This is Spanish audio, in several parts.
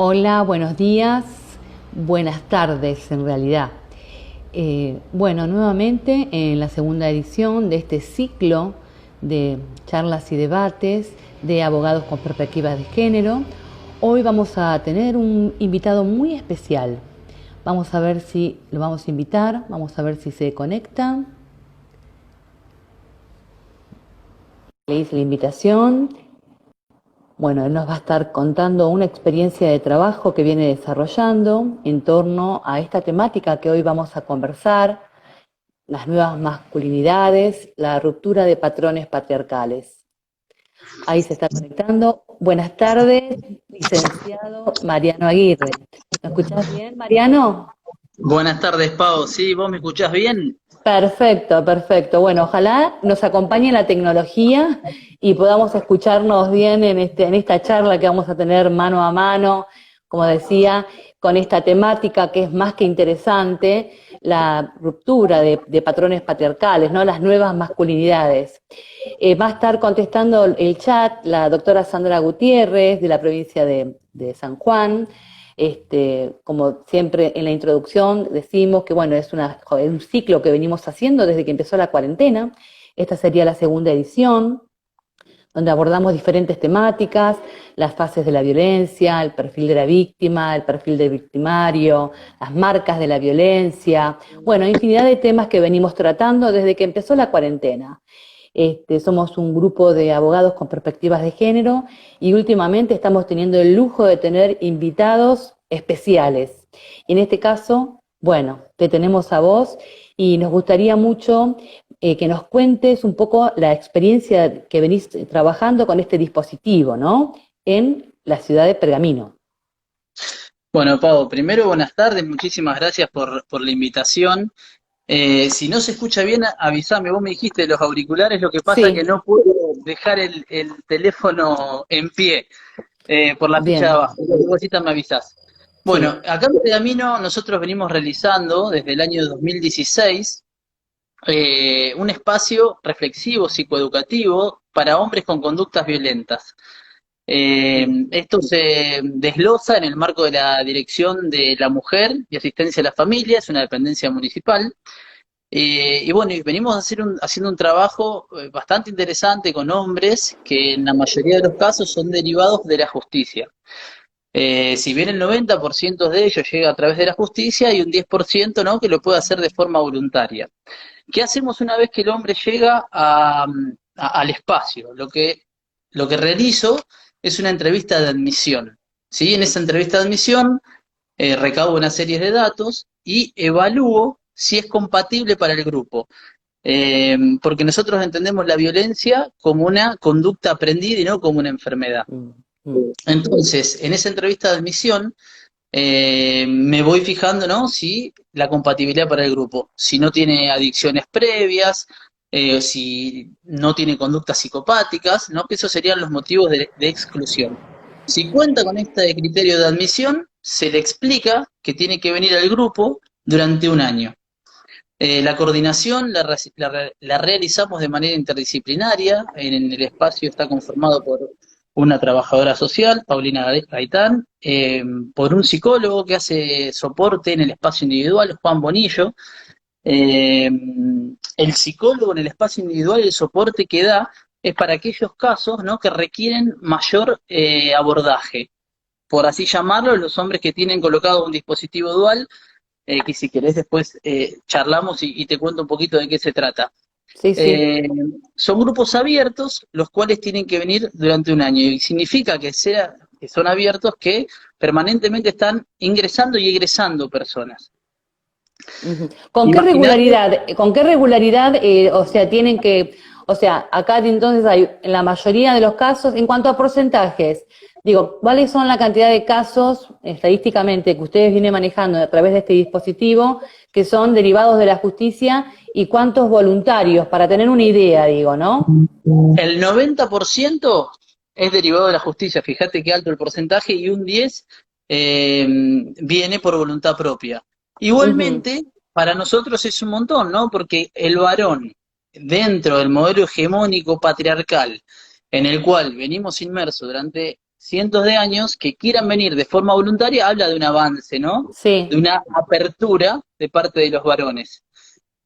Hola, buenos días, buenas tardes en realidad. Bueno, nuevamente en la segunda edición de este ciclo de charlas y debates de abogados con perspectivas de género, hoy vamos a tener un invitado muy especial. Vamos a ver si lo vamos a invitar, vamos a ver si se conecta. Le hice la invitación. Bueno, él nos va a estar contando una experiencia de trabajo que viene desarrollando en torno a esta temática que hoy vamos a conversar, las nuevas masculinidades, la ruptura de patrones patriarcales. Ahí se está conectando. Buenas tardes, licenciado Mariano Aguirre. ¿Me escuchás bien, Mariano? Buenas tardes, Pau. ¿Sí? ¿Vos me escuchás bien? Perfecto, perfecto. Bueno, ojalá nos acompañe la tecnología y podamos escucharnos bien en esta charla que vamos a tener mano a mano, como decía, con esta temática que es más que interesante, la ruptura de patrones patriarcales, ¿no? Las nuevas masculinidades. Va a estar contestando el chat la doctora Sandra Gutiérrez de la provincia de San Juan. Como siempre en la introducción decimos que bueno, es un ciclo que venimos haciendo desde que empezó la cuarentena. Esta sería la segunda edición, donde abordamos diferentes temáticas, las fases de la violencia, el perfil de la víctima, el perfil del victimario, las marcas de la violencia, bueno, infinidad de temas que venimos tratando desde que empezó la cuarentena. Somos un grupo de abogados con perspectivas de género y últimamente estamos teniendo el lujo de tener invitados especiales. Y en este caso, bueno, te tenemos a vos y nos gustaría mucho que nos cuentes un poco la experiencia que venís trabajando con este dispositivo, ¿no? En la ciudad de Pergamino. Bueno, Pau, primero buenas tardes, muchísimas gracias por la invitación. Si no se escucha bien, avísame. Vos me dijiste de los auriculares, lo que pasa es que Sí, no puedo dejar el teléfono en pie por la ficha de bien, abajo. Cualquier cosita me avisás. Bueno, sí. acá en Pergamino nosotros venimos realizando desde el año 2016 un espacio reflexivo, psicoeducativo para hombres con conductas violentas. Esto se desglosa en el marco de la Dirección de la Mujer y Asistencia a la Familia, es una dependencia municipal. Y bueno, y venimos haciendo un trabajo bastante interesante con hombres que en la mayoría de los casos son derivados de la justicia. Si bien el 90% de ellos llega a través de la justicia, hay un 10% ¿no? que lo puede hacer de forma voluntaria. ¿Qué hacemos una vez que el hombre llega al espacio? Lo que realizo es una entrevista de admisión. ¿Sí? En esa entrevista de admisión recabo una serie de datos y evalúo si es compatible para el grupo. Porque nosotros entendemos la violencia como una conducta aprendida y no como una enfermedad. Mm, mm. Entonces, en esa entrevista de admisión, me voy fijando, ¿no? Si la compatibilidad para el grupo, si no tiene adicciones previas, si no tiene conductas psicopáticas, ¿no? Que esos serían los motivos de exclusión. Si cuenta con este criterio de admisión, se le explica que tiene que venir al grupo durante un año. La coordinación la realizamos de manera interdisciplinaria. En el espacio está conformado por una trabajadora social, Paulina Gaitán, por un psicólogo que hace soporte en el espacio individual, Juan Bonillo. Eh, el psicólogo en el espacio individual, el soporte que da es para aquellos casos, ¿no? que requieren mayor abordaje, por así llamarlo, los hombres que tienen colocado un dispositivo dual, que si querés después charlamos y te cuento un poquito de qué se trata. Sí, sí. Eh, Son grupos abiertos, los cuales tienen que venir durante un año, y significa que son abiertos, que permanentemente están ingresando y egresando personas. Ujú. Imagínate. Con qué regularidad, o sea, tienen que, o sea, acá entonces hay, en la mayoría de los casos, en cuanto a porcentajes, digo, ¿cuáles son la cantidad de casos estadísticamente que ustedes vienen manejando a través de este dispositivo que son derivados de la justicia y cuántos voluntarios, para tener una idea, digo, ¿no? El 90% es derivado de la justicia, fíjate qué alto el porcentaje, y un 10% viene por voluntad propia. Ujú, Igualmente, para nosotros es un montón, ¿no? Porque el varón, dentro del modelo hegemónico patriarcal en el cual venimos inmersos durante cientos de años, que quieran venir de forma voluntaria, habla de un avance, ¿no? Sí, De una apertura de parte de los varones.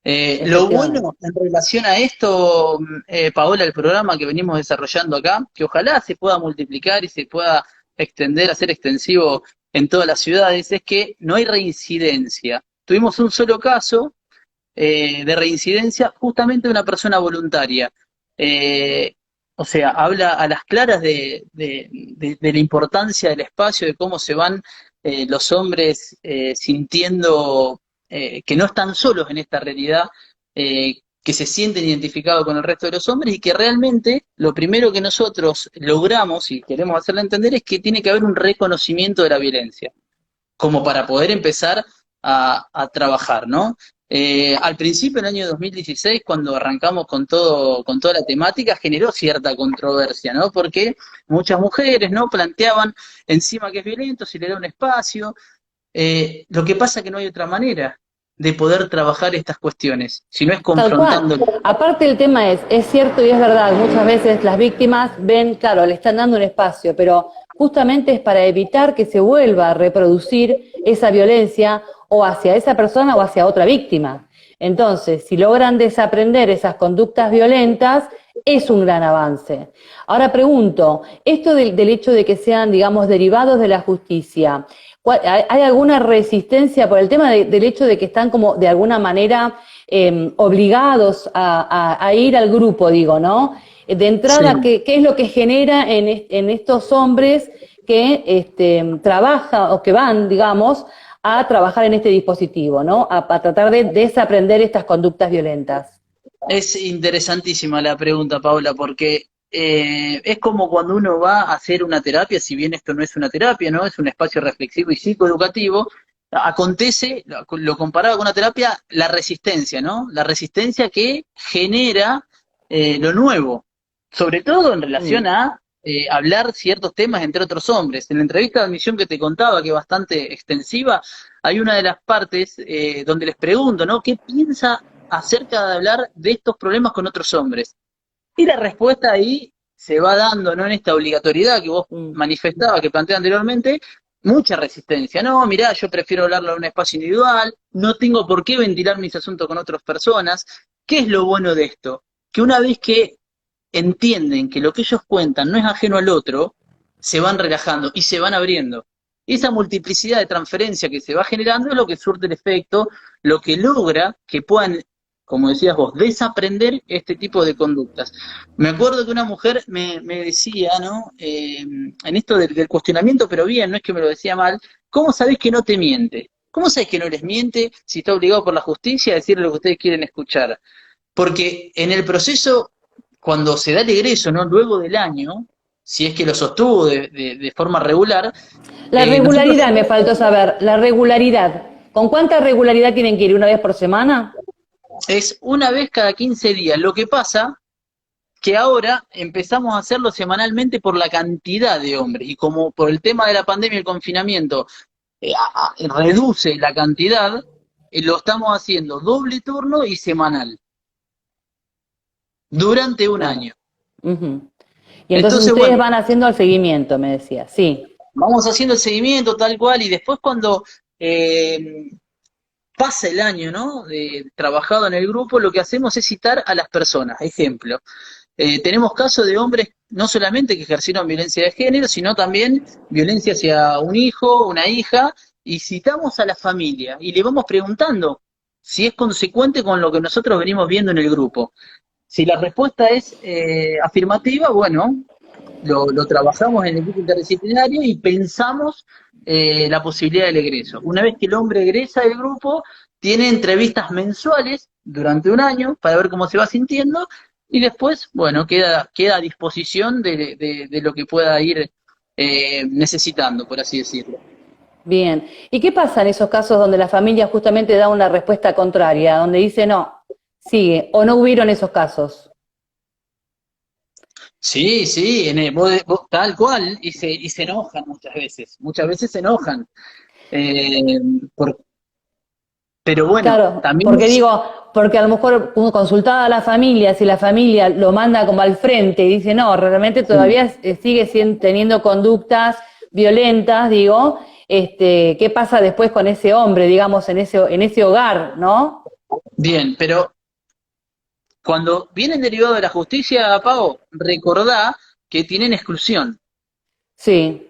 Lo efectivamente. bueno en relación a esto, Paola, el programa que venimos desarrollando acá, que ojalá se pueda multiplicar y se pueda extender, hacer extensivo en todas las ciudades, es que no hay reincidencia. Tuvimos un solo caso de reincidencia justamente de una persona voluntaria. Eh, o sea, habla a las claras de la importancia del espacio, de cómo se van los hombres sintiendo que no están solos en esta realidad, que se sienten identificados con el resto de los hombres y que realmente lo primero que nosotros logramos y queremos hacerle entender es que tiene que haber un reconocimiento de la violencia como para poder empezar a trabajar, ¿no? Al principio, en el año 2016, cuando arrancamos con toda la temática, generó cierta controversia, ¿no? Porque muchas mujeres, ¿no? Planteaban encima que es violento, si le da un espacio. Lo que pasa es que no hay otra manera de poder trabajar estas cuestiones, si no es Tal cual. confrontándolo. Aparte el tema es cierto y es verdad, muchas veces las víctimas ven, claro, le están dando un espacio, pero justamente es para evitar que se vuelva a reproducir esa violencia o hacia esa persona o hacia otra víctima. Entonces, si logran desaprender esas conductas violentas, es un gran avance. Ahora pregunto, esto del hecho de que sean, digamos, derivados de la justicia, ¿hay alguna resistencia por el tema del hecho de que están como de alguna manera obligados a ir al grupo, digo, ¿no? De Sí. entrada, ¿qué es lo que genera en estos hombres que trabajan o que van, digamos, a trabajar en este dispositivo, ¿no? A tratar de desaprender estas conductas violentas. Es interesantísima la pregunta, Paula, porque es como cuando uno va a hacer una terapia, si bien esto no es una terapia, ¿no? Es un espacio reflexivo y psicoeducativo, acontece, lo comparaba con una terapia, la resistencia, ¿no? La resistencia que genera lo nuevo, sobre todo en relación Mm. a hablar ciertos temas entre otros hombres. En la entrevista de admisión que te contaba, que es bastante extensiva, hay una de las partes donde les pregunto, ¿no? ¿Qué piensa acerca de hablar de estos problemas con otros hombres? Y la respuesta ahí se va dando, ¿no? En esta obligatoriedad que vos Mm. manifestabas, que planteé anteriormente, mucha resistencia. No, mirá, yo prefiero hablarlo en un espacio individual, no tengo por qué ventilar mis asuntos con otras personas. ¿Qué es lo bueno de esto? Que una vez que entienden que lo que ellos cuentan no es ajeno al otro, se van relajando y se van abriendo. Esa multiplicidad de transferencia que se va generando es lo que surte el efecto, lo que logra que puedan, como decías vos, desaprender este tipo de conductas. Me acuerdo que una mujer me decía, ¿no? En esto del cuestionamiento, pero bien, no es que me lo decía mal, ¿cómo sabés que no te miente? ¿Cómo sabés que no les miente si está obligado por la justicia a decirle lo que ustedes quieren escuchar? Porque en el proceso, cuando se da el egreso, ¿no? Luego del año, si es que lo sostuvo de forma regular, La nosotros regularidad, me faltó saber, la regularidad. ¿Con cuánta regularidad tienen que ir? ¿Una vez por semana? es una vez cada 15 días. Lo que pasa que ahora empezamos a hacerlo semanalmente por la cantidad de hombres y como por el tema de la pandemia y el confinamiento reduce la cantidad, lo estamos haciendo doble turno y semanal durante un Claro. año. Ujú. Y entonces Entonces, ustedes bueno, van haciendo el seguimiento, me decía. Sí. vamos haciendo el seguimiento tal cual y después cuando pasa el año, ¿no? De trabajado en el grupo, lo que hacemos es citar a las personas. Ejemplo, tenemos casos de hombres no solamente que ejercieron violencia de género, sino también violencia hacia un hijo, una hija, y citamos a la familia y le vamos preguntando si es consecuente con lo que nosotros venimos viendo en el grupo. Si la respuesta es afirmativa, bueno, lo trabajamos en el equipo interdisciplinario y pensamos la posibilidad del egreso. Una vez que el hombre egresa del grupo, tiene entrevistas mensuales durante un año para ver cómo se va sintiendo y después, bueno, queda a disposición de lo que pueda ir necesitando, por así decirlo. Bien. ¿Y qué pasa en esos casos donde la familia justamente da una respuesta contraria, donde dice no, sigue, o no hubieron esos casos? Sí, sí, tal cual, y se enojan muchas veces se enojan. Eh, por- pero bueno, Claro, también porque digo, porque a lo mejor uno consultaba a la familia, si la familia lo manda como al frente y dice, no, realmente todavía sigue teniendo conductas violentas, digo, ¿qué pasa después con ese hombre, digamos, en ese hogar, ¿no? Bien, pero cuando vienen derivados de la justicia, Pau, recordá que tienen exclusión. Sí.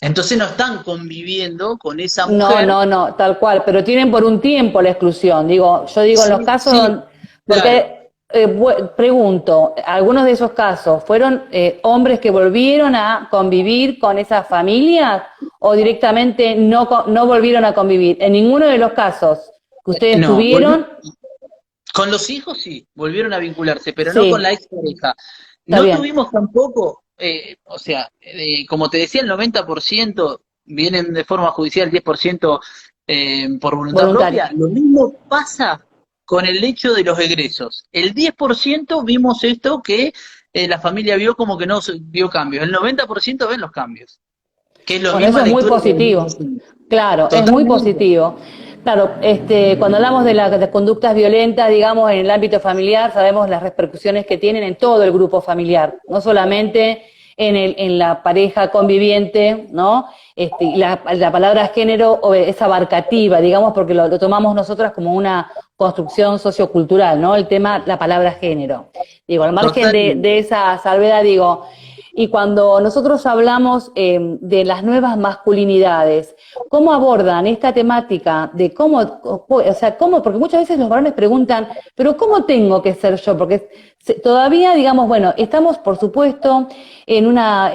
Entonces no están conviviendo con esa No, mujer. no, no, tal cual, pero tienen por un tiempo la exclusión. Digo, yo digo en los Sí, casos, sí, claro. porque pregunto, ¿algunos de esos casos fueron hombres que volvieron a convivir con esas familias o directamente no volvieron a convivir? En ninguno de los casos que ustedes No, tuvieron, con los hijos sí, volvieron a vincularse, pero no con la sí, expareja. está No bien, tuvimos tampoco, o sea, como te decía, el 90% vienen de forma judicial, el 10% por voluntad voluntario. propia. Lo mismo pasa con el hecho de los egresos. El 10% vimos esto que la familia vio como que no vio cambios. El 90% ven los cambios, que es la Bueno, eso misma es muy lectura que venimos positivo. haciendo. Claro, es muy Totalmente. positivo. Claro, cuando hablamos de las conductas violentas, digamos, en el ámbito familiar, sabemos las repercusiones que tienen en todo el grupo familiar, no solamente en la pareja conviviente, ¿no? Y la palabra género es abarcativa, digamos, porque lo tomamos nosotras como una construcción sociocultural, ¿no? El tema, la palabra género. Digo, al margen de Totalmente. esa salvedad, digo, y cuando nosotros hablamos de las nuevas masculinidades, ¿cómo abordan esta temática de o sea, cómo, porque muchas veces los varones preguntan, pero ¿cómo tengo que ser yo? Porque todavía, digamos, bueno, estamos, por supuesto, en una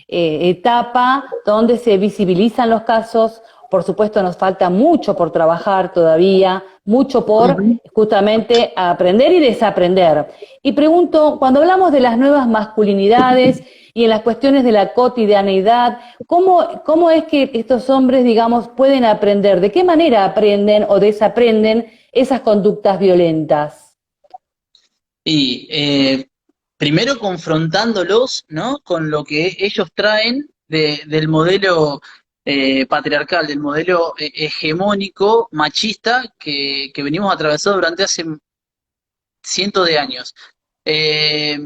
etapa donde se visibilizan los casos, por supuesto nos falta mucho por trabajar todavía, mucho por Ujú. justamente aprender y desaprender. Y pregunto, cuando hablamos de las nuevas masculinidades y en las cuestiones de la cotidianeidad, ¿cómo es que estos hombres, digamos, pueden aprender? ¿De qué manera aprenden o desaprenden esas conductas violentas? Y primero confrontándolos, ¿no? Con lo que ellos traen del modelo patriarcal, del modelo hegemónico, machista, que venimos atravesando durante hace cientos de años. Eh,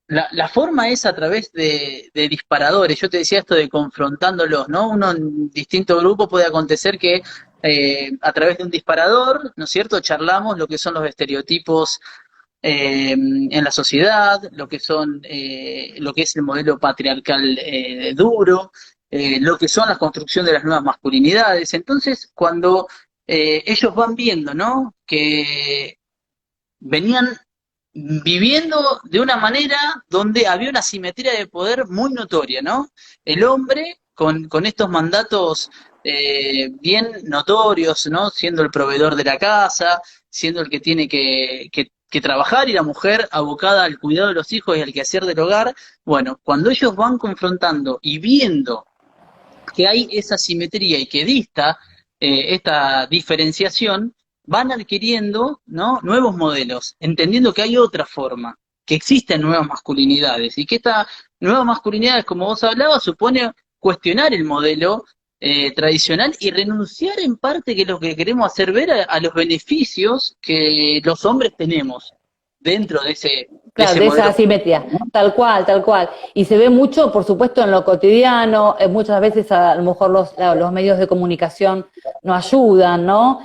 la forma es a través de disparadores. Yo te decía esto de confrontándolos, ¿no? Uno en distintos grupos puede acontecer que a través de un disparador, ¿no es cierto?, charlamos lo que son los estereotipos en la sociedad, lo que es el modelo patriarcal duro, lo que son las construcciones de las nuevas masculinidades. Entonces, cuando ellos van viendo, ¿no? Que venían viviendo de una manera donde había una simetría de poder muy notoria, ¿no? El hombre con estos mandatos bien notorios, ¿no? Siendo el proveedor de la casa, siendo el que tiene que trabajar y la mujer abocada al cuidado de los hijos y al quehacer del hogar. Bueno, cuando ellos van confrontando y viendo que hay esa simetría y que dista esta diferenciación, van adquiriendo, ¿no? Nuevos modelos, entendiendo que hay otra forma, que existen nuevas masculinidades y que esta nueva masculinidad, como vos hablabas, supone cuestionar el modelo tradicional y renunciar en parte que lo que queremos hacer ver a los beneficios que los hombres tenemos dentro de Claro, ese de esa modelo. asimetría, tal cual, tal cual. Y se ve mucho, por supuesto, en lo cotidiano, muchas veces a lo mejor los medios de comunicación no ayudan, ¿no?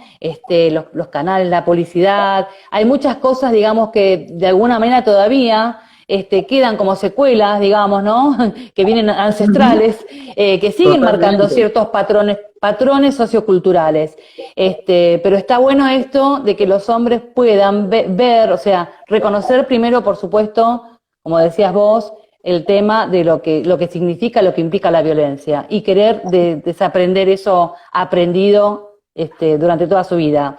Los canales, la publicidad, hay muchas cosas, digamos, que de alguna manera todavía quedan como secuelas, digamos, ¿no? Que vienen Ujú. ancestrales, que siguen marcando Totalmente. ciertos patrones socioculturales. Pero está bueno esto de que los hombres puedan ver, o sea, reconocer primero, por supuesto, como decías vos, el tema de lo que significa, lo que implica la violencia y querer desaprender eso aprendido durante toda su vida.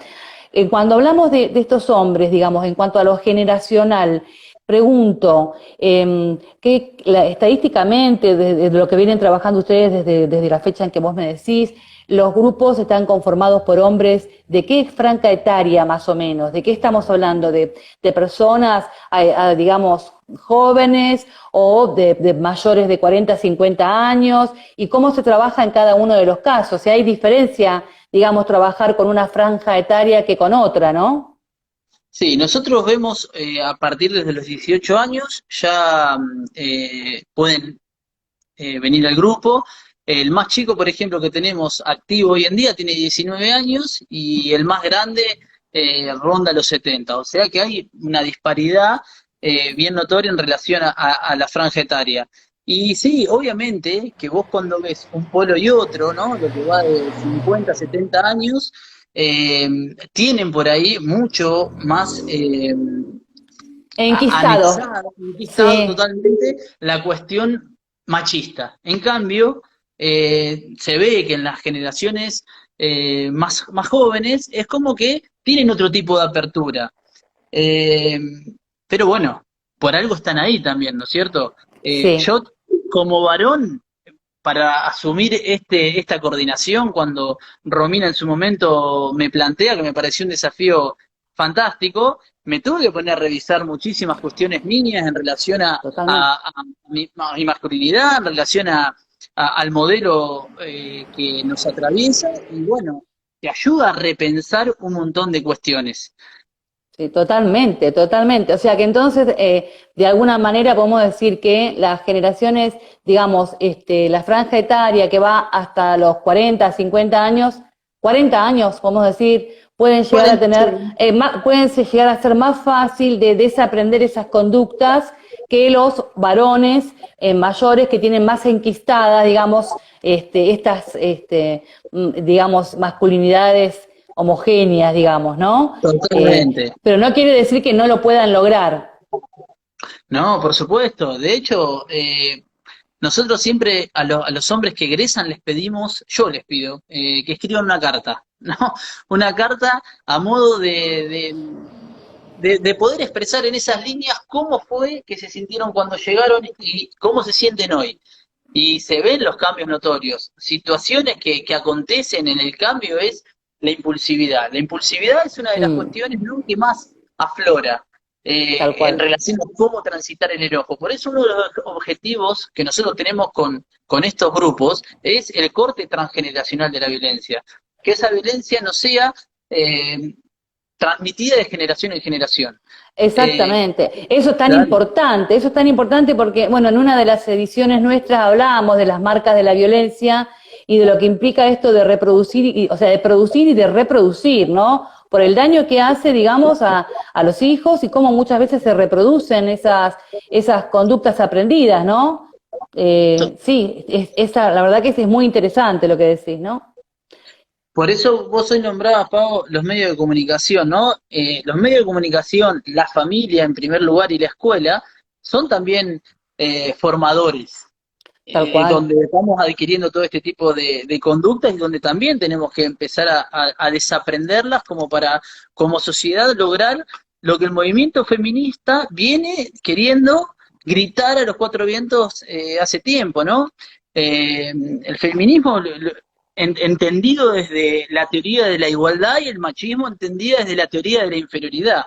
Cuando hablamos de estos hombres, digamos, en cuanto a lo generacional, pregunto, estadísticamente, desde lo que vienen trabajando ustedes desde la fecha en que vos me decís, los grupos están conformados por hombres de qué franja etaria más o menos, de qué estamos hablando, de personas, digamos, jóvenes o de mayores de 40, 50 años, y cómo se trabaja en cada uno de los casos. Si hay diferencia digamos, trabajar con una franja etaria que con otra, ¿no? Sí, nosotros vemos a partir desde los 18 años ya pueden venir al grupo. El más chico, por ejemplo, que tenemos activo hoy en día tiene 19 años y el más grande ronda los 70. O sea que hay una disparidad bien notoria en relación a la franja etaria. Y sí, obviamente que vos cuando ves un polo y otro, ¿no? Lo que va de 50 a 70 años, eh, tienen por ahí mucho más Enquistado, anexado, conquistado sí. totalmente la cuestión machista. En cambio, se ve que en las generaciones más jóvenes es como que tienen otro tipo de apertura. Eh, pero bueno, por algo están ahí también, ¿no es cierto? Sí, Yo, como varón, para asumir esta coordinación, cuando Romina en su momento me plantea, que me pareció un desafío fantástico, me tuve que poner a revisar muchísimas cuestiones mías en relación totalmente. a mi masculinidad, en relación al modelo que nos atraviesa, y bueno, te ayuda a repensar un montón de cuestiones. Sí, totalmente, totalmente. O sea que entonces, de alguna manera podemos decir que las generaciones, digamos, la franja etaria que va hasta los 40, 50 años, 40 años, podemos decir, pueden llegar a Pueden, tener, llegar a ser más fácil de desaprender esas conductas que los varones mayores que tienen más enquistadas, digamos, digamos, masculinidades homogéneas, digamos, ¿no? totalmente. Pero no quiere decir que no lo puedan lograr. No, por supuesto. De hecho, nosotros siempre a los hombres que egresan les pedimos, yo les pido, que escriban una carta, ¿no? Una carta a modo de poder expresar en esas líneas cómo fue que se sintieron cuando llegaron y cómo se sienten hoy. Y se ven los cambios notorios. Situaciones que acontecen en el cambio es la impulsividad. La impulsividad es una de las Mm, cuestiones, ¿no?, que más aflora tal en cual. relación a cómo transitar el enojo. Por eso uno de los objetivos que nosotros tenemos con estos grupos es el corte transgeneracional de la violencia. Que esa violencia no sea transmitida de generación en generación. Eh, Exactamente. claro, Eso es tan importante porque, bueno, en una de las ediciones nuestras hablábamos de las marcas de la violencia y de lo que implica esto de reproducir, o sea, de producir y de reproducir, ¿no? Por el daño que hace, digamos, a los hijos y cómo muchas veces se reproducen esas conductas aprendidas, ¿no? Sí, la verdad que es muy interesante lo que decís, ¿no? por eso vos hoy nombrabas, Pau, los medios de comunicación, ¿no? Los medios de comunicación, la familia en primer lugar y la escuela, son también formadores, Tal cual. donde estamos adquiriendo todo este tipo de conductas y donde también tenemos que empezar a desaprenderlas como para, como sociedad, lograr lo que el movimiento feminista viene queriendo gritar a los cuatro vientos hace tiempo, ¿no? El feminismo entendido desde la teoría de la igualdad y el machismo entendido desde la teoría de la inferioridad.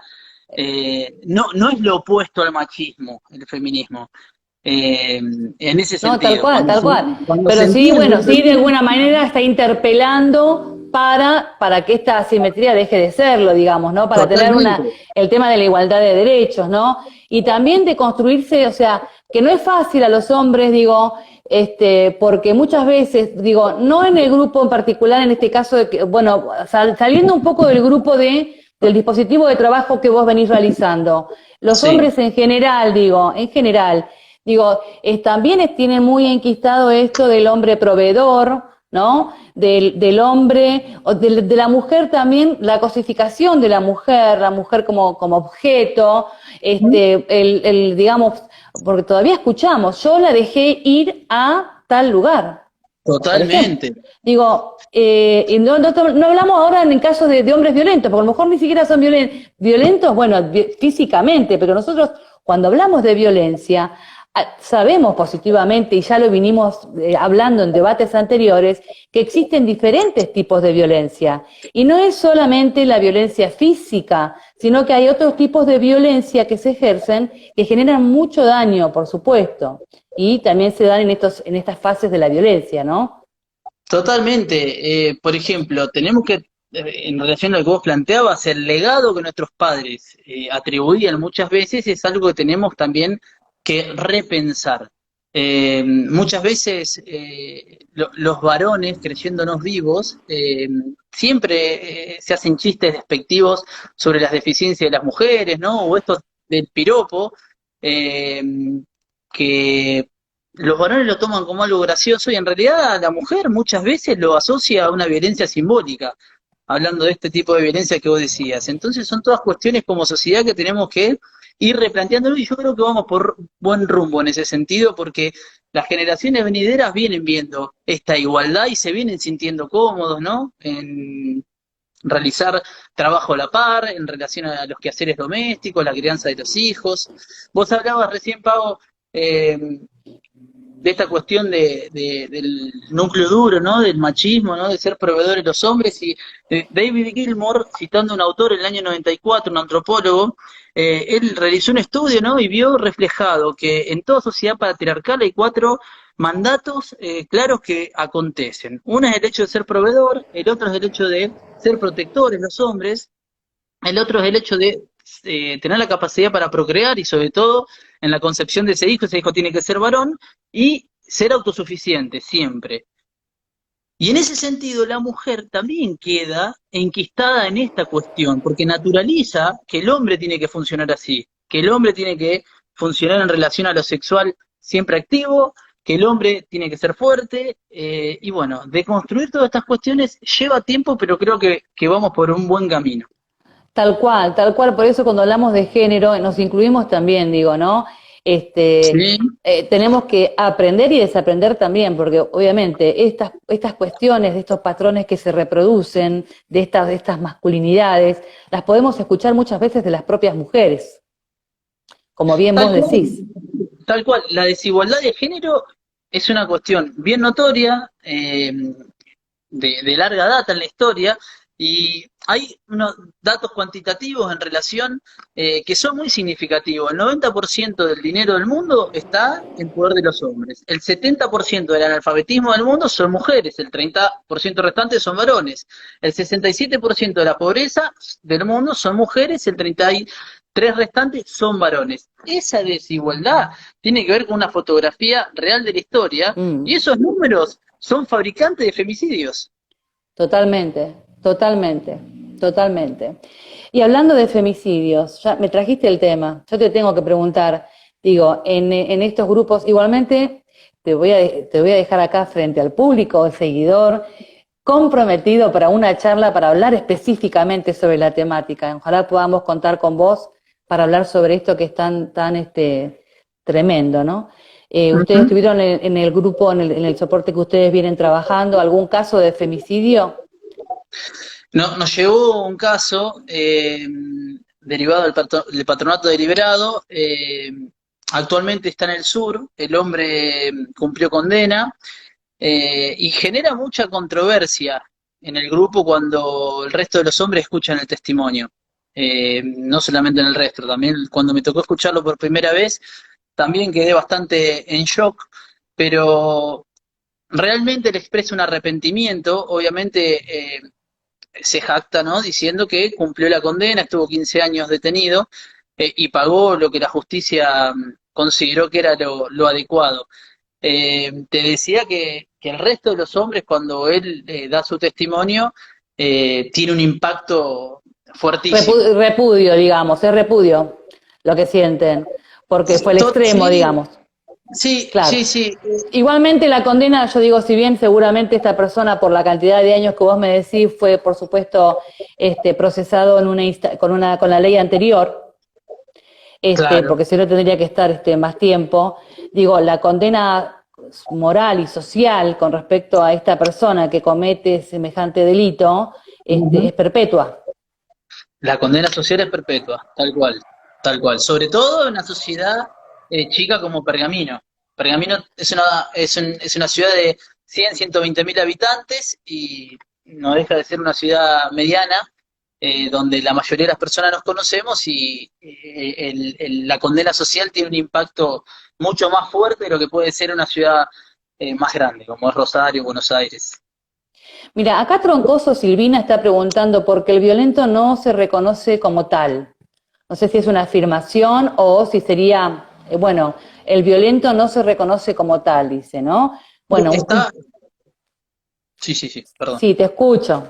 No es lo opuesto al machismo, el feminismo. En ese No, tal sentido, cual, tal cual. cuando se Pero sí, entiende bueno, el sí de feminismo, alguna manera está interpelando para que esta asimetría deje de serlo, digamos, ¿no? Para tener totalmente. el tema de la igualdad de derechos, ¿no? Y también de construirse, o sea, que no es fácil a los hombres, digo, porque muchas veces, digo, no en el grupo en particular, en este caso, de que, bueno, saliendo un poco del grupo del dispositivo de trabajo que vos venís realizando, los Sí. hombres en general, digo, en general, digo, también tienen muy enquistado esto del hombre proveedor, ¿no? Del hombre, o de la mujer también, la cosificación de la mujer como objeto, digamos, porque todavía escuchamos, yo la dejé ir a tal lugar, por ejemplo. Totalmente. Digo, y no hablamos ahora en casos de hombres violentos, porque a lo mejor ni siquiera son violentos, bueno, físicamente, pero nosotros cuando hablamos de violencia, sabemos positivamente, y ya lo vinimos hablando en debates anteriores, que existen diferentes tipos de violencia. Y no es solamente la violencia física, sino que hay otros tipos de violencia que se ejercen que generan mucho daño, por supuesto. Y también se dan en estas fases de la violencia, ¿no? Totalmente. Por ejemplo, tenemos que, en relación a lo que vos planteabas, el legado que nuestros padres atribuían muchas veces es algo que tenemos también que repensar. Muchas veces los varones, creyéndonos vivos, siempre se hacen chistes despectivos sobre las deficiencias de las mujeres, ¿no? O estos del piropo, eh, que los varones lo toman como algo gracioso y en realidad la mujer muchas veces lo asocia a una violencia simbólica, hablando de este tipo de violencia que vos decías. Entonces son todas cuestiones como sociedad que tenemos que ir replanteándolo y yo creo que vamos por buen rumbo en ese sentido porque las generaciones venideras vienen viendo esta igualdad y se vienen sintiendo cómodos, ¿no? En realizar trabajo a la par, en relación a los quehaceres domésticos, la crianza de los hijos. Vos hablabas recién, Pau, de esta cuestión del núcleo duro, ¿no? Del machismo, ¿no? De ser proveedores los hombres. Y David Gilmour, citando a un autor en el año 94, un antropólogo, él realizó un estudio, ¿no? Y vio reflejado que en toda sociedad patriarcal hay cuatro mandatos claros que acontecen. Uno es el hecho de ser proveedor, el otro es el hecho de ser protectores los hombres, el otro es el hecho de tener la capacidad para procrear y sobre todo en la concepción de ese hijo tiene que ser varón y ser autosuficiente siempre. Y en ese sentido la mujer también queda enquistada en esta cuestión, porque naturaliza que el hombre tiene que funcionar así, que el hombre tiene que funcionar en relación a lo sexual siempre activo, que el hombre tiene que ser fuerte, y bueno, de construir todas estas cuestiones lleva tiempo, pero creo que vamos por un buen camino. Tal cual, por eso cuando hablamos de género nos incluimos también, digo, ¿no? Sí, Tenemos que aprender y desaprender también, porque obviamente estas cuestiones, de estos patrones que se reproducen, de estas masculinidades, las podemos escuchar muchas veces de las propias mujeres, como bien vos tal cual. decís. Tal cual, la desigualdad de género es una cuestión bien notoria, de larga data en la historia, y hay unos datos cuantitativos en relación que son muy significativos. El 90% del dinero del mundo está en poder de los hombres. El 70% del analfabetismo del mundo son mujeres, el 30% restante son varones. El 67% de la pobreza del mundo son mujeres, el 33% restante son varones. Esa desigualdad tiene que ver con una fotografía real de la historia Mm. y esos números son fabricantes de femicidios. Totalmente, totalmente, totalmente. Y hablando de femicidios, ya me trajiste el tema, yo te tengo que preguntar, digo, en estos grupos, igualmente te voy a dejar acá frente al público, el seguidor, comprometido para una charla para hablar específicamente sobre la temática. Ojalá podamos contar con vos para hablar sobre esto que es tan tremendo, ¿no? ¿Ustedes Ujú. tuvieron en el grupo, en el soporte que ustedes vienen trabajando, algún caso de femicidio? No, nos llegó un caso derivado del patronato deliberado. Actualmente está en el sur, el hombre cumplió condena y genera mucha controversia en el grupo cuando el resto de los hombres escuchan el testimonio. No solamente en el resto, también cuando me tocó escucharlo por primera vez, también quedé bastante en shock, pero realmente le expresa un arrepentimiento, obviamente se jacta, ¿no? Diciendo que cumplió la condena, estuvo 15 años detenido y pagó lo que la justicia consideró que era lo adecuado. Te decía que el resto de los hombres, cuando él da su testimonio, tiene un impacto fuertísimo. Repudio, digamos, es repudio lo que sienten, porque fue el extremo, Sí, digamos. sí, Claro. sí, sí. Igualmente la condena, yo digo, si bien seguramente esta persona por la cantidad de años que vos me decís fue, por supuesto, procesado en con la ley anterior, Claro. porque si no tendría que estar más tiempo. Digo, la condena moral y social con respecto a esta persona que comete semejante delito, es Ujú. perpetua. La condena social es perpetua, tal cual, tal cual. Sobre todo en una sociedad chica como Pergamino. Pergamino es una ciudad de 120.000 habitantes y no deja de ser una ciudad mediana donde la mayoría de las personas nos conocemos y la condena social tiene un impacto mucho más fuerte de lo que puede ser una ciudad más grande, como es Rosario, Buenos Aires. Mira, acá Troncoso Silvina está preguntando por qué el violento no se reconoce como tal. No sé si es una afirmación o si sería, bueno, el violento no se reconoce como tal, dice, ¿no? Bueno, Está, sí, sí, sí, perdón. sí, te escucho.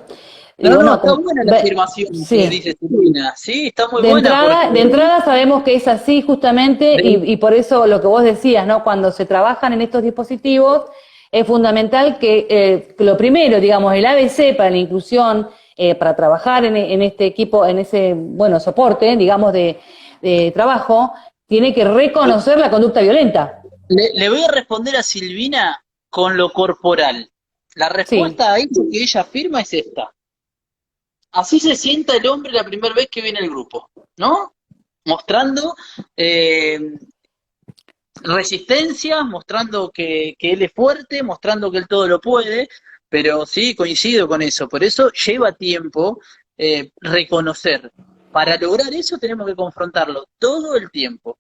No, Digo, no, no, está buena la afirmación que sí. dice Silvina. Sí, está muy buena De porque entrada sabemos que es así justamente de- y por eso lo que vos decías, ¿no? Cuando se trabajan en estos dispositivos es fundamental que lo primero, digamos, el ABC para la inclusión, para trabajar en este equipo, en ese, bueno, soporte, digamos, de trabajo, tiene que reconocer la conducta violenta. le voy a responder a Silvina con lo corporal. La Sí, respuesta a esto que ella afirma es esta. Así se sienta el hombre la primera vez que viene al grupo, ¿no? Mostrando eh, resistencia, mostrando que él es fuerte, mostrando que él todo lo puede, pero sí, coincido con eso. Por eso lleva tiempo reconocer. Para lograr eso tenemos que confrontarlo todo el tiempo.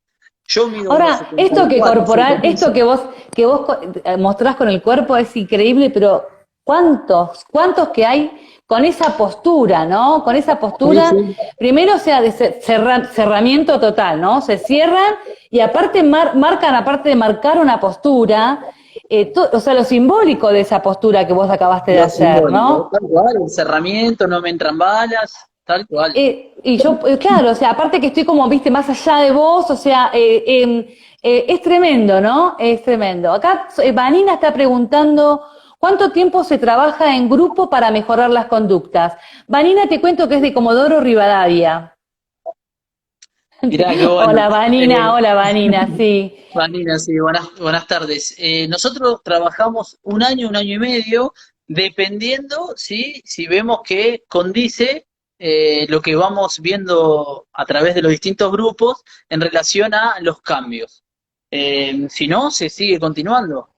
Yo mido ahora, esto que 1,74, soy corporal, esto petizo. que vos mostrás con el cuerpo es increíble, pero ¿cuántos que hay con esa postura, ¿no? Con esa Sí, postura, sí. primero o sea de cerramiento total, ¿no? Se cierran y aparte marcan, aparte de marcar una postura, o sea, lo simbólico de esa postura que vos acabaste de Lo hacer, simbólico, ¿no? tal cual, el cerramiento, no me entran balas, tal cual. Y yo, claro, o sea, aparte que estoy como, viste, más allá de vos, o sea, es tremendo, ¿no? Es tremendo. Acá Vanina está preguntando, ¿cuánto tiempo se trabaja en grupo para mejorar las conductas? Vanina, te cuento que es de Comodoro Rivadavia. Mirá, qué bueno. Hola Vanina, sí. Vanina, sí, buenas tardes. Nosotros trabajamos un año y medio, dependiendo, ¿sí? Si vemos que condice lo que vamos viendo a través de los distintos grupos en relación a los cambios. Si no, se sigue continuando.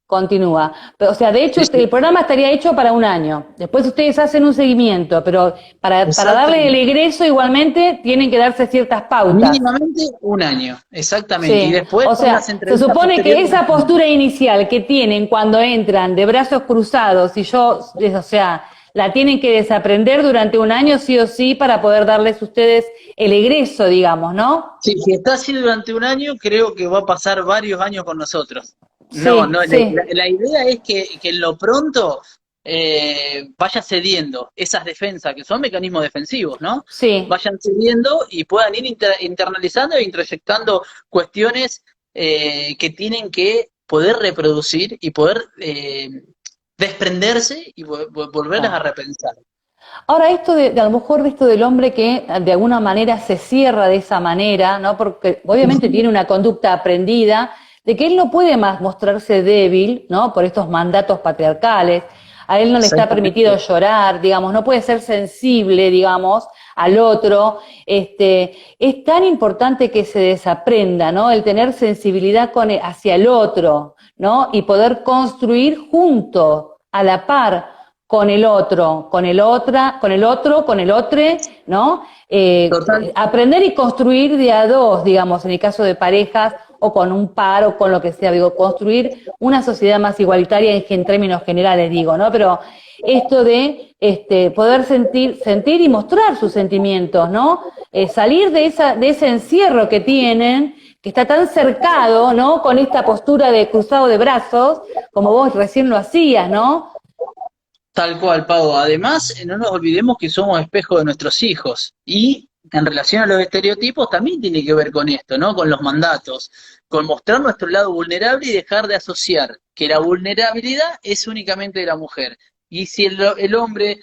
Continúa. Pero, o sea, de hecho, Sí, sí, el programa estaría hecho para un año. Después ustedes hacen un seguimiento, pero para darle el exactamente. egreso igualmente tienen que darse ciertas pautas. Mínimamente un año, exactamente. Y Sí, después o con sea, las se entrevistas supone que posteriores. esa postura inicial que tienen cuando entran de brazos cruzados y o sea, la tienen que desaprender durante un año sí o sí para poder darles ustedes el egreso, digamos, ¿no? Sí, si está así durante un año, creo que va a pasar varios años con nosotros. No, Sí, no, sí, la idea es que en lo pronto vaya cediendo esas defensas, que son mecanismos defensivos, ¿no? sí. Vayan cediendo y puedan ir internalizando e introyectando cuestiones que tienen que poder reproducir y poder desprenderse y volverlas a Claro. repensar. Ahora, esto de a lo mejor de esto del hombre que de alguna manera se cierra de esa manera, ¿no? Porque obviamente tiene una conducta aprendida de que él no puede más mostrarse débil, ¿no? Por estos mandatos patriarcales. A él no le está permitido Exactamente. llorar, digamos, no puede ser sensible, digamos, al otro. Es tan importante que se desaprenda, ¿no? El tener sensibilidad hacia el otro, ¿no? Y poder construir juntos, a la par, con el otro, con el otra, con el otro, con el otro, ¿no? Total. Aprender y construir de a dos, digamos, en el caso de parejas o con un par o con lo que sea, digo, construir una sociedad más igualitaria en términos generales, digo, ¿no? Pero esto de poder sentir y mostrar sus sentimientos, ¿no? Salir de ese encierro que tienen, que está tan cercado, ¿no? Con esta postura de cruzado de brazos, como vos recién lo hacías, ¿no? Tal cual, Pau. Además, no nos olvidemos que somos espejo de nuestros hijos. Y en relación a los estereotipos, también tiene que ver con esto, ¿no? Con los mandatos, con mostrar nuestro lado vulnerable y dejar de asociar que la vulnerabilidad es únicamente de la mujer. Y si el hombre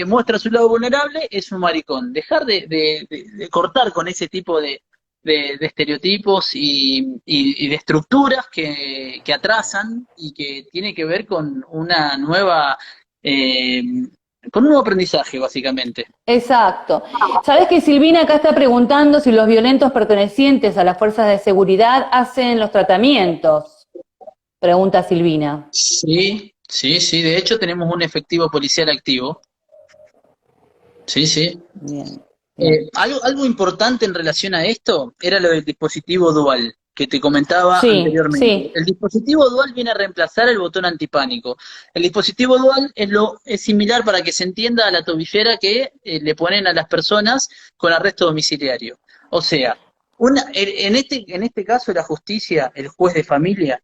muestra su lado vulnerable, es un maricón. Dejar de cortar con ese tipo de estereotipos y de estructuras que atrasan y que tiene que ver con una nueva eh, con un nuevo aprendizaje, básicamente. Exacto. Sabes que Silvina acá está preguntando si los violentos pertenecientes a las fuerzas de seguridad hacen los tratamientos. Pregunta Silvina. Sí, sí, sí. De hecho, tenemos un efectivo policial activo. Sí, sí. Bien, bien. Algo importante en relación a esto era lo del dispositivo dual. que te comentaba Sí, anteriormente. sí. El dispositivo dual viene a reemplazar el botón antipánico. El dispositivo dual es similar, para que se entienda, a la tobillera que le ponen a las personas con arresto domiciliario. O sea, en este caso la justicia, el juez de familia,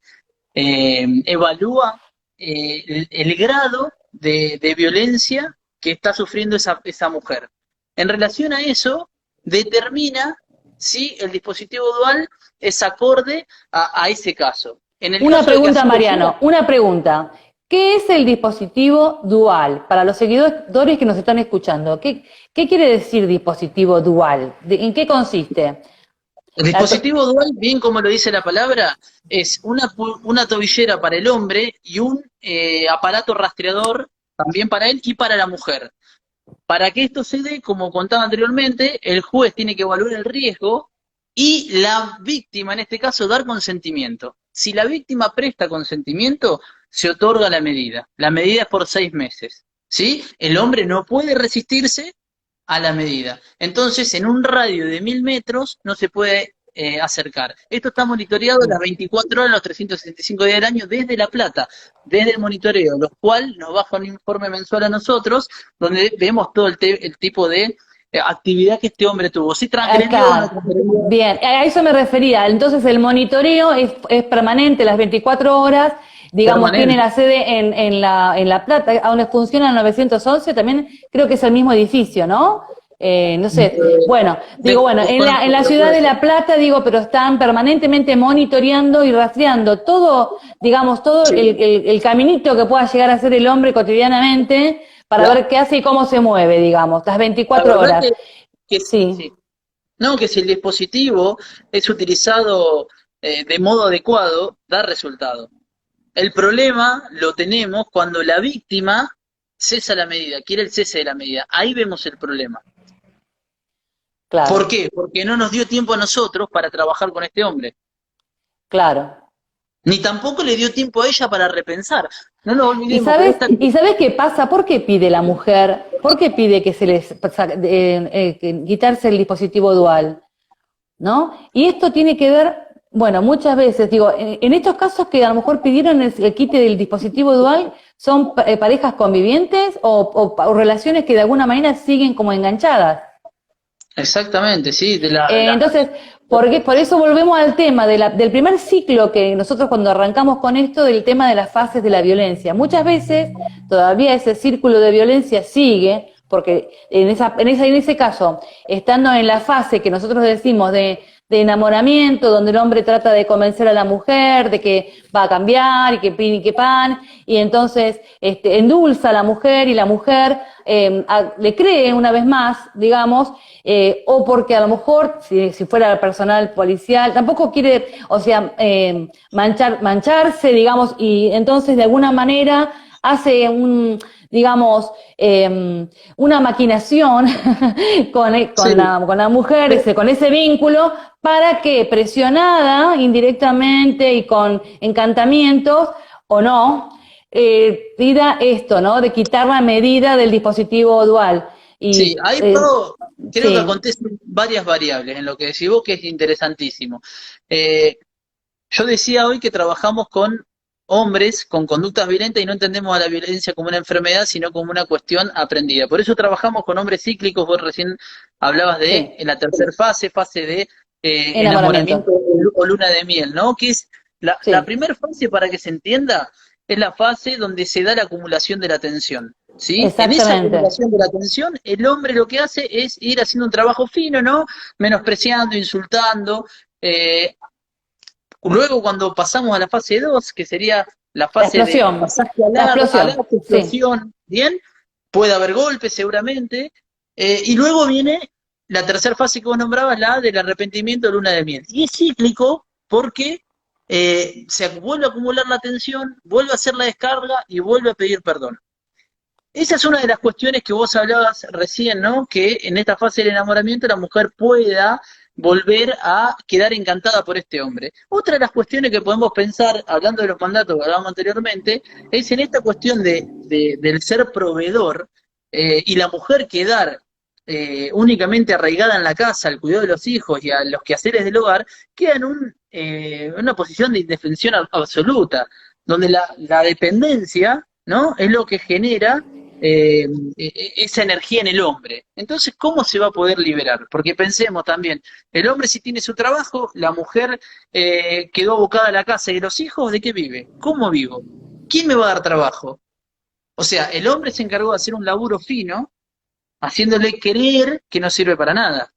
evalúa el grado de violencia que está sufriendo esa mujer. En relación a eso, determina si el dispositivo dual es acorde a ese caso. En el Una caso de que pregunta, así lo sea, Mariano, una pregunta. ¿Qué es el dispositivo dual? Para los seguidores que nos están escuchando, ¿qué quiere decir dispositivo dual? ¿En qué consiste? el dispositivo dual, bien como lo dice la palabra, es una tobillera para el hombre y un aparato rastreador también para él y para la mujer. Para que esto se dé, como contaba anteriormente, el juez tiene que evaluar el riesgo y la víctima, en este caso, dar consentimiento. Si la víctima presta consentimiento, se otorga la medida. La medida es por 6 meses. ¿Sí? El hombre no puede resistirse a la medida. Entonces, en un radio de 1000 metros no se puede acercar. Esto está monitoreado las 24 horas, los 365 días del año, desde La Plata, desde el monitoreo, lo cual nos baja un informe mensual a nosotros, donde vemos todo el tipo de actividad que este hombre tuvo. Si transgredió o no Acá. transgredió. Bien, a eso me refería. Entonces el monitoreo es permanente las 24 horas, digamos, tiene Permanente. la sede en La Plata, a donde funciona el 911, también creo que es el mismo edificio, ¿no? No sé, bueno, digo, bueno, en Desconozco, la pero ciudad puede de ser. La Plata, digo, pero están permanentemente monitoreando y rastreando todo, digamos, todo Sí, el caminito que pueda llegar a hacer el hombre cotidianamente para la, ver qué hace y cómo se mueve, digamos, las la 24 verdad horas. que Sí. sí. No, que si el dispositivo es utilizado de modo adecuado, da resultado. El problema lo tenemos cuando la víctima cesa la medida, quiere el cese de la medida. Ahí vemos el problema. ¿Por Claro, qué? Porque no nos dio tiempo a nosotros para trabajar con este hombre. claro. Ni tampoco le dio tiempo a ella para repensar. No nos ¿Y olvidemos que sabes, esta... y sabes qué pasa? ¿Por qué pide la mujer? ¿Por qué pide que se les quitarse el dispositivo dual? ¿No? Y esto tiene que ver, bueno, muchas veces, digo, en estos casos que a lo mejor pidieron el quite del dispositivo dual, ¿son parejas convivientes o relaciones que de alguna manera siguen como enganchadas? Exactamente, sí, de la... Entonces, por eso volvemos al tema del primer ciclo que nosotros cuando arrancamos con esto, del tema de las fases de la violencia. Muchas veces todavía ese círculo de violencia sigue, porque en ese caso, estando en la fase que nosotros decimos de enamoramiento, donde el hombre trata de convencer a la mujer de que va a cambiar y que pin y que pan, y entonces endulza a la mujer y la mujer le cree una vez más, digamos, o porque a lo mejor, si fuera personal policial, tampoco quiere, o sea, mancharse, digamos, y entonces de alguna manera hace digamos, una maquinación Sí, con la mujer, con ese vínculo, para que presionada indirectamente y con encantamientos, o no, pida esto, ¿no? De quitar la medida del dispositivo dual. sí, Y ahí todo, creo que sí, acontecen varias variables en lo que decís vos, que es interesantísimo. Eh, Yo decía hoy que trabajamos con hombres con conductas violentas y no entendemos a la violencia como una enfermedad, sino como una cuestión aprendida. Por eso trabajamos con hombres cíclicos. Vos recién hablabas de sí, en la tercera fase, fase de enamoramiento enamoramiento. o luna de miel, ¿no? Que es la Sí, primera fase, para que se entienda, es la fase donde se da la acumulación de la tensión. ¿Sí? En esa exactamente. acumulación de la tensión, el hombre lo que hace es ir haciendo un trabajo fino, ¿no? Menospreciando, insultando, eh, luego, cuando pasamos a la fase 2, que sería la La fase de explosión, pasaje la al explosión, acto, sí, explosión, ¿bien? Puede haber golpes seguramente. Y luego viene la tercera fase que vos nombrabas, la del arrepentimiento, luna de miel. Y es cíclico porque se vuelve a acumular la tensión, vuelve a hacer la descarga y vuelve a pedir perdón. Esa es una de las cuestiones que vos hablabas recién, ¿no? Que en esta fase del enamoramiento la mujer pueda volver a quedar encantada por este hombre. Otra de las cuestiones que podemos pensar, hablando de los mandatos que hablábamos anteriormente, es en esta cuestión del ser proveedor y la mujer quedar únicamente arraigada en la casa, al cuidado de los hijos y a los quehaceres del hogar, queda en una posición de indefensión absoluta, donde la dependencia, ¿no? Es lo que genera esa energía en el hombre. Entonces, ¿cómo se va a poder liberar? Porque pensemos también, el hombre si tiene su trabajo, la mujer quedó abocada a la casa y los hijos, ¿de qué vive? ¿Cómo vivo? ¿Quién me va a dar trabajo? O sea, el hombre se encargó de hacer un laburo fino, haciéndole creer que no sirve para nada.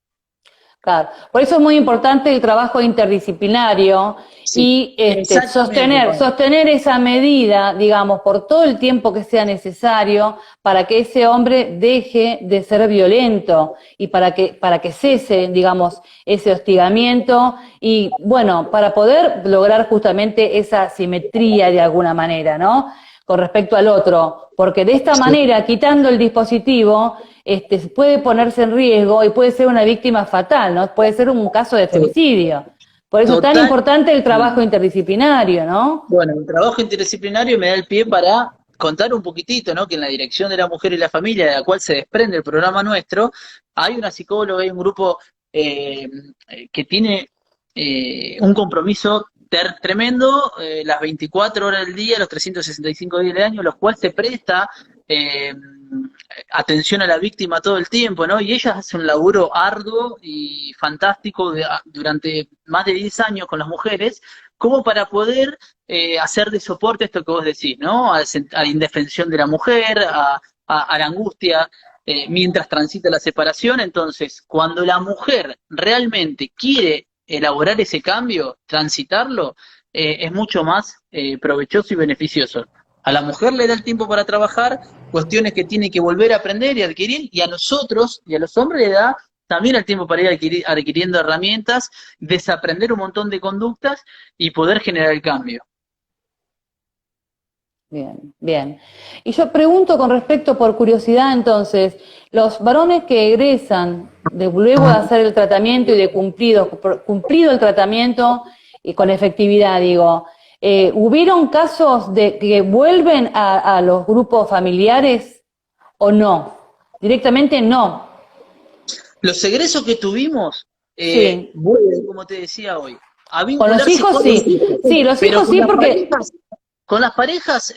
Claro. Por eso es muy importante el trabajo interdisciplinario Sí, y exactamente, Pablo. sostener esa medida, digamos, por todo el tiempo que sea necesario para que ese hombre deje de ser violento y para que cese, digamos, ese hostigamiento y, bueno, para poder lograr justamente esa simetría de alguna manera, ¿no? Con respecto al otro, porque de esta Sí, manera, quitando el dispositivo, puede ponerse en riesgo y puede ser una víctima fatal, ¿no? Puede ser un caso de to- femicidio. Por eso es tan total. importante el trabajo interdisciplinario, ¿no? Bueno, el trabajo interdisciplinario me da el pie para contar un poquitito, ¿no? Que en la Dirección de la Mujer y la Familia, de la cual se desprende el programa nuestro, hay una psicóloga, hay un grupo eh, que tiene un compromiso tremendo las 24 horas del día, los 365 días del año, los cuales se presta eh, atención a la víctima todo el tiempo, ¿no? Y ellas hacen un laburo arduo y fantástico durante más de 10 años con las mujeres, como para poder hacer de soporte esto que vos decís, ¿no? A la indefensión de la mujer, a la angustia mientras transita la separación. Entonces, cuando la mujer realmente quiere elaborar ese cambio, transitarlo, es mucho más provechoso y beneficioso. A la mujer le da el tiempo para trabajar, cuestiones que tiene que volver a aprender y adquirir, y a nosotros y a los hombres le da también el tiempo para ir adquiriendo herramientas, desaprender un montón de conductas y poder generar el cambio. Bien, bien. Y yo pregunto con respecto, por curiosidad, entonces, los varones que egresan luego de hacer el tratamiento y de cumplido el tratamiento y con efectividad, digo, ¿hubieron casos de que vuelven a los grupos familiares o no? Directamente no. Los egresos que tuvimos Sí. vuelven, como te decía hoy, a Con los vincularse hijos con los sí. hijos, Sí, los pero hijos sí porque... con las parejas,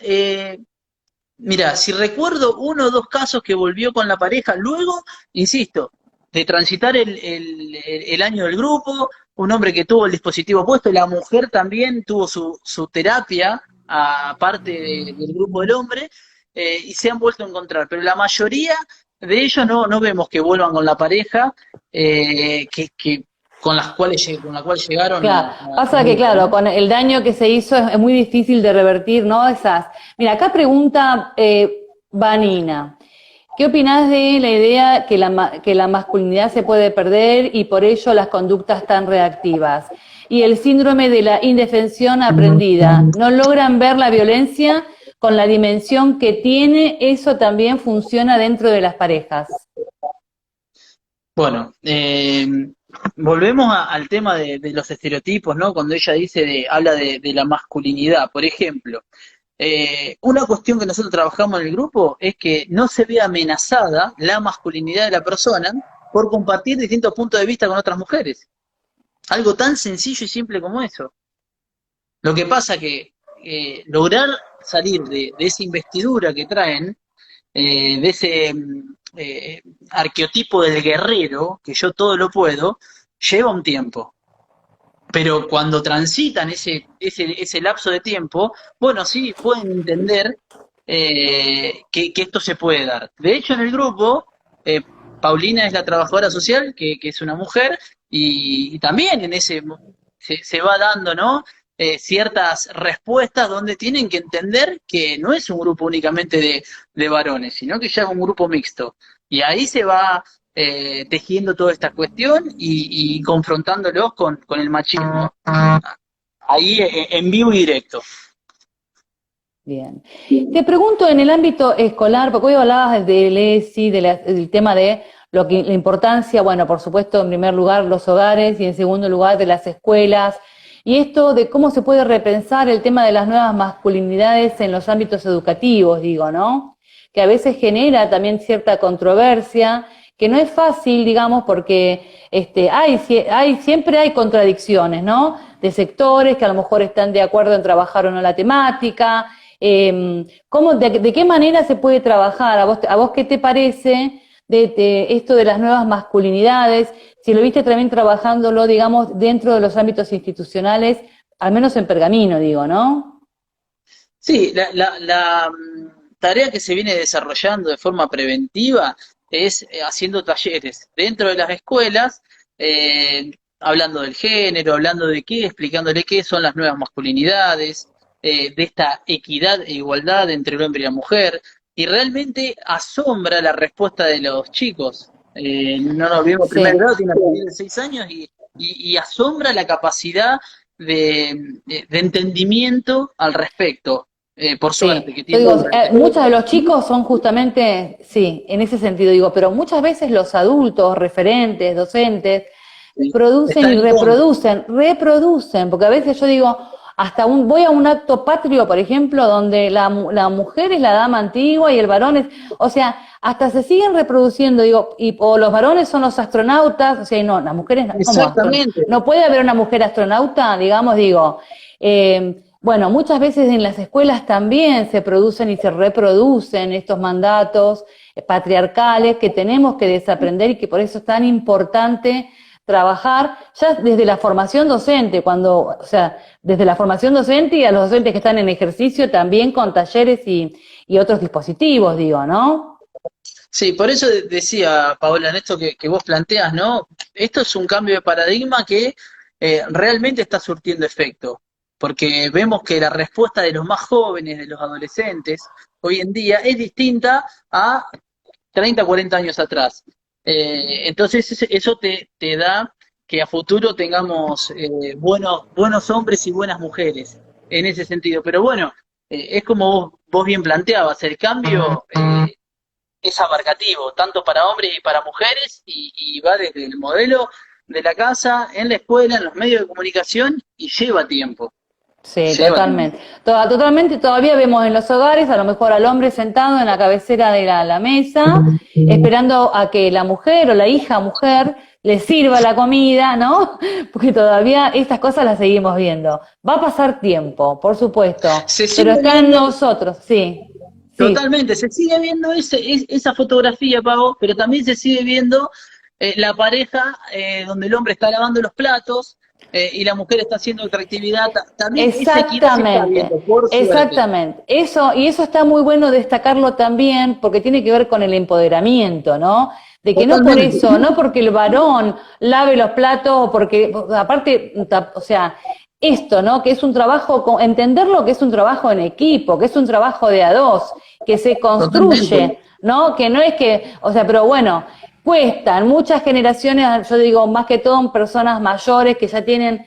mira, si recuerdo uno o dos casos que volvió con la pareja, luego, insisto, de transitar el año del grupo, un hombre que tuvo el dispositivo puesto, la mujer también tuvo su terapia, aparte del grupo del hombre, y se han vuelto a encontrar. Pero la mayoría de ellos no vemos que vuelvan con la pareja, con la cual llegaron Claro, al pasa que grupo, claro, ¿no? con el daño que se hizo es muy difícil de revertir, ¿no? Esas. Mira, acá pregunta Vanina, ¿qué opinás de la idea que que la masculinidad se puede perder y por ello las conductas tan reactivas? Y el síndrome de la indefensión aprendida, ¿no logran ver la violencia con la dimensión que tiene? Eso también funciona dentro de las parejas. Bueno, volvemos al tema de los estereotipos, ¿no? Cuando ella habla de la masculinidad, por ejemplo, una cuestión que nosotros trabajamos en el grupo es que no se ve amenazada la masculinidad de la persona por compartir distintos puntos de vista con otras mujeres. Algo tan sencillo y simple como eso. Lo que pasa que lograr salir de esa investidura que traen, de ese arqueotipo del guerrero, que yo todo lo puedo, lleva un tiempo. Pero cuando transitan ese lapso de tiempo, bueno, sí, pueden entender que esto se puede dar. De hecho, en el grupo, eh, Paulina es la trabajadora social, que es una mujer, y también en se va dando, ¿no? Ciertas respuestas donde tienen que entender que no es un grupo únicamente de varones, sino que ya es un grupo mixto. Y ahí se va tejiendo toda esta cuestión y confrontándolos con el machismo. Ahí en vivo y directo. Bien. Te pregunto en el ámbito escolar, porque hoy hablabas del ESI, del tema de la importancia, bueno, por supuesto, en primer lugar, los hogares y en segundo lugar, de las escuelas, y esto de cómo se puede repensar el tema de las nuevas masculinidades en los ámbitos educativos, digo, ¿no? Que a veces genera también cierta controversia, que no es fácil, digamos, porque siempre hay contradicciones, ¿no? De sectores que a lo mejor están de acuerdo en trabajar o no la temática. De qué manera se puede trabajar? A vos qué te parece de esto de las nuevas masculinidades? Si lo viste también trabajándolo, digamos, dentro de los ámbitos institucionales, al menos en Pergamino, digo, ¿no? Sí, tarea que se viene desarrollando de forma preventiva es haciendo talleres dentro de las escuelas, hablando del género, hablando de qué, explicándole qué son las nuevas masculinidades, de esta equidad e igualdad entre el hombre y la mujer, y realmente asombra la respuesta de los chicos. No nos olvidemos, primer Sí. grado tiene una niña de 6 años y asombra la capacidad de entendimiento al respecto, por suerte, Sí, que yo tiene. digo, muchos de los chicos son justamente, sí, en ese sentido digo, pero muchas veces los adultos, referentes, docentes, producen Están y en contra. reproducen, porque a veces yo digo, voy a un acto patrio, por ejemplo, donde la mujer es la dama antigua y el varón es, o sea, hasta se siguen reproduciendo, digo, o los varones son los astronautas, o sea, y no, las mujeres no, como Exactamente. no puede haber una mujer astronauta, digamos, digo, bueno, muchas veces en las escuelas también se producen y se reproducen estos mandatos patriarcales que tenemos que desaprender y que por eso es tan importante trabajar ya desde la formación docente, o sea, desde la formación docente y a los docentes que están en ejercicio también con talleres y otros dispositivos, digo, ¿no? Sí, por eso decía, Paola, en esto que vos planteas, ¿no? Esto es un cambio de paradigma que realmente está surtiendo efecto, porque vemos que la respuesta de los más jóvenes, de los adolescentes, hoy en día es distinta a 30, 40 años atrás. Entonces eso te da que a futuro tengamos buenos hombres y buenas mujeres en ese sentido. Pero bueno, es como vos bien planteabas, el cambio es abarcativo, tanto para hombres y para mujeres, y va desde el modelo de la casa, en la escuela, en los medios de comunicación, y lleva tiempo, Sí, lleva tiempo. totalmente. Totalmente todavía vemos en los hogares a lo mejor al hombre sentado en la cabecera de la mesa, esperando a que la mujer o la hija mujer le sirva la comida, ¿no? Porque todavía estas cosas las seguimos viendo. Va a pasar tiempo, por supuesto, Se pero sigue está en viendo. nosotros, sí, sí, Totalmente, se sigue viendo esa fotografía, Pavo, pero también se sigue viendo la pareja donde el hombre está lavando los platos y la mujer está haciendo otra actividad. También esa equidad se está exactamente, viendo, por suerte. exactamente. Eso está muy bueno destacarlo también porque tiene que ver con el empoderamiento, ¿no? De que no por Totalmente. eso, no porque el varón lave los platos o porque, aparte, o sea, esto, ¿no? Que es un trabajo, entenderlo que es un trabajo en equipo, que es un trabajo de a dos, que se Totalmente. construye, ¿no? Que no es que, o sea, pero bueno, cuestan muchas generaciones, yo digo, más que todo en personas mayores que ya tienen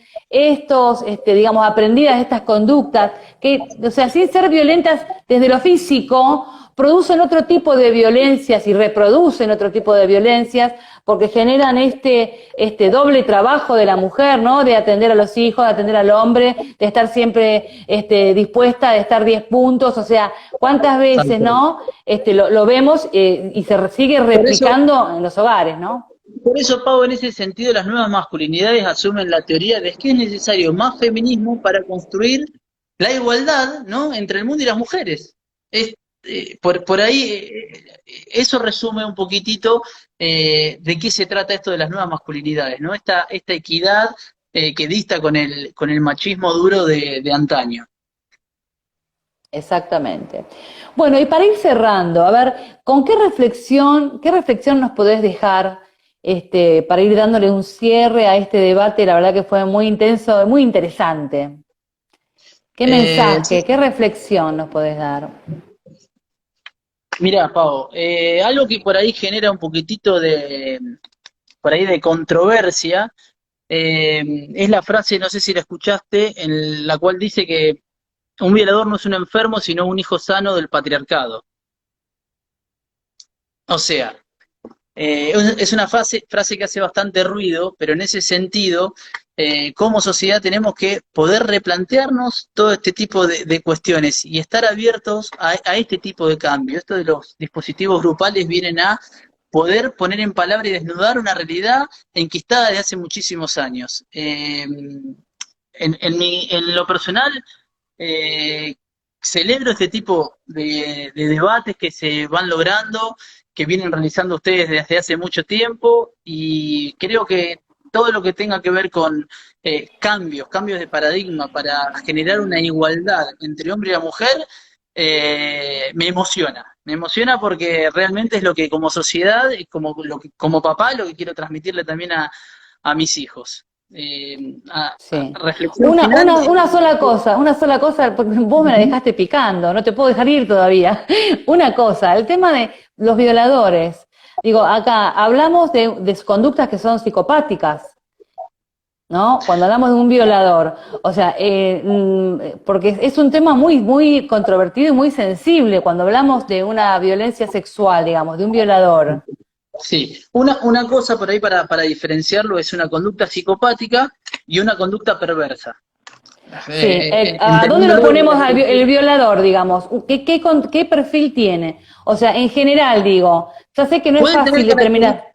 digamos, aprendidas estas conductas, que, o sea, sin ser violentas desde lo físico, producen otro tipo de violencias y reproducen otro tipo de violencias porque generan este doble trabajo de la mujer, ¿no? De atender a los hijos, de atender al hombre, de estar siempre dispuesta, de estar 10 puntos, o sea, ¿cuántas Tal veces, cual. no? Lo vemos y se sigue Por eso, replicando en los hogares, ¿no? por eso, Pau, en ese sentido, las nuevas masculinidades asumen la teoría de que es necesario más feminismo para construir la igualdad, ¿no? Entre el mundo y las mujeres. Es, por ahí, eso resume un poquitito de qué se trata esto de las nuevas masculinidades, ¿no? Esta equidad que dista con el machismo duro de antaño. Exactamente. Bueno, y para ir cerrando, a ver, ¿con qué reflexión nos podés dejar para ir dándole un cierre a este debate? La verdad que fue muy intenso y muy interesante. ¿Qué Sí, mensaje, qué reflexión nos podés dar? mira, Pau, algo que por ahí genera un poquitito por ahí de controversia, es la frase, no sé si la escuchaste, en la cual dice que un violador no es un enfermo, sino un hijo sano del patriarcado. O sea, es una frase que hace bastante ruido, pero en ese sentido, como sociedad tenemos que poder replantearnos todo este tipo de cuestiones y estar abiertos a este tipo de cambio. Esto de los dispositivos grupales vienen a poder poner en palabra y desnudar una realidad enquistada desde hace muchísimos años. En lo personal, eh, celebro este tipo de debates que se van logrando, que vienen realizando ustedes desde hace mucho tiempo, y creo que todo lo que tenga que ver con cambios de paradigma para generar una igualdad entre hombre y la mujer, me emociona porque realmente es lo que como sociedad, como papá, lo que quiero transmitirle también a mis hijos. Sí. Reflexión final. Una sola cosa, porque vos me la dejaste picando, no te puedo dejar ir todavía. Una cosa, el tema de los violadores. Digo, acá hablamos de conductas que son psicopáticas, ¿no? Cuando hablamos de un violador, o sea, porque es un tema muy, muy controvertido y muy sensible cuando hablamos de una violencia sexual, digamos, de un violador. Sí, una cosa por ahí para diferenciarlo es una conducta psicopática y una conducta perversa. Sí, ¿a dónde lo Entendiéndolo desde ponemos la el perspectiva. violador, digamos? ¿Qué perfil tiene? O sea, en general, digo, ya sé que no es Puede tener fácil determinar.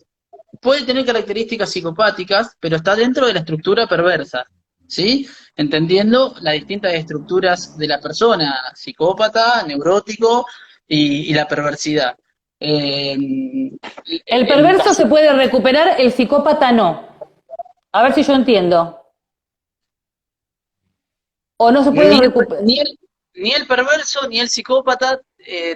puede tener características psicopáticas, pero está dentro de la estructura perversa, ¿sí? Entendiendo las distintas estructuras de la persona, psicópata, neurótico y la perversidad. El El perverso se caso, puede recuperar, el psicópata no. A ver si yo entiendo. O no se puede ni el, recuperar. ni el, ni el perverso ni el psicópata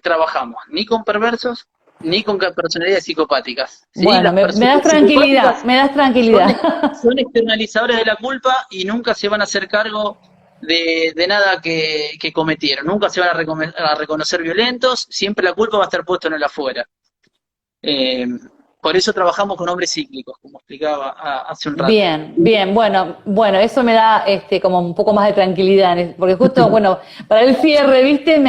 trabajamos, ni con perversos ni con personalidades psicopáticas, ¿sí? Bueno, Las me das personas tranquilidad, psicopáticas me das son, tranquilidad. son externalizadores de la culpa y nunca se van a hacer cargo de nada que cometieron, nunca se van a reconocer violentos, siempre la culpa va a estar puesta en el afuera. Eh, por eso trabajamos con hombres cíclicos, como explicaba hace un rato. Bien, bien, bueno, eso me da como un poco más de tranquilidad, porque justo, bueno, para el cierre, viste,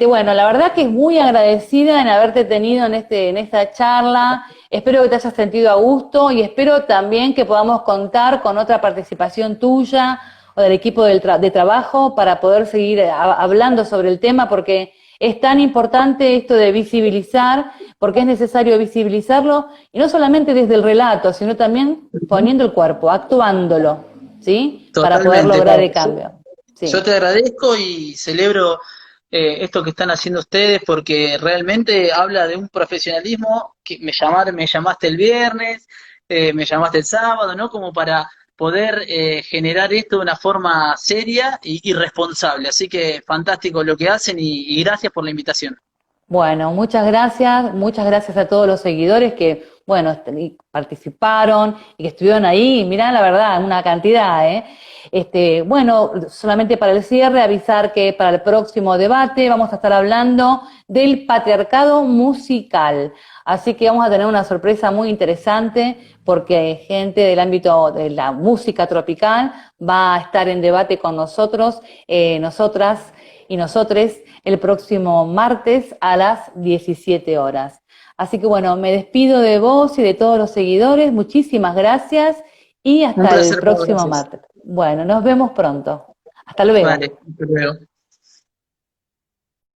bueno, la verdad que es muy agradecida en haberte tenido en esta charla, espero que te hayas sentido a gusto y espero también que podamos contar con otra participación tuya o del equipo de trabajo para poder seguir hablando sobre el tema, porque es tan importante esto de visibilizar, porque es necesario visibilizarlo, y no solamente desde el relato, sino también poniendo el cuerpo, actuándolo, ¿sí? Para poder Totalmente, lograr Pau. el cambio. Yo Sí. te agradezco y celebro esto que están haciendo ustedes porque realmente habla de un profesionalismo que me llamaste el viernes, me llamaste el sábado, ¿no? Como para poder generar esto de una forma seria y responsable. Así que fantástico lo que hacen y gracias por la invitación. Bueno, muchas gracias a todos los seguidores que, bueno, participaron y que estuvieron ahí, mirá la verdad, una cantidad, ¿eh? Bueno, solamente para el cierre, avisar que para el próximo debate vamos a estar hablando del patriarcado musical. Así que vamos a tener una sorpresa muy interesante porque gente del ámbito de la música tropical va a estar en debate con nosotros, nosotras y nosotres el próximo martes a las 17 horas. Así que bueno, me despido de vos y de todos los seguidores. Muchísimas gracias y Un hasta el placer, Pau, próximo gracias. martes. Bueno, nos vemos pronto. Hasta luego. Vale, hasta luego.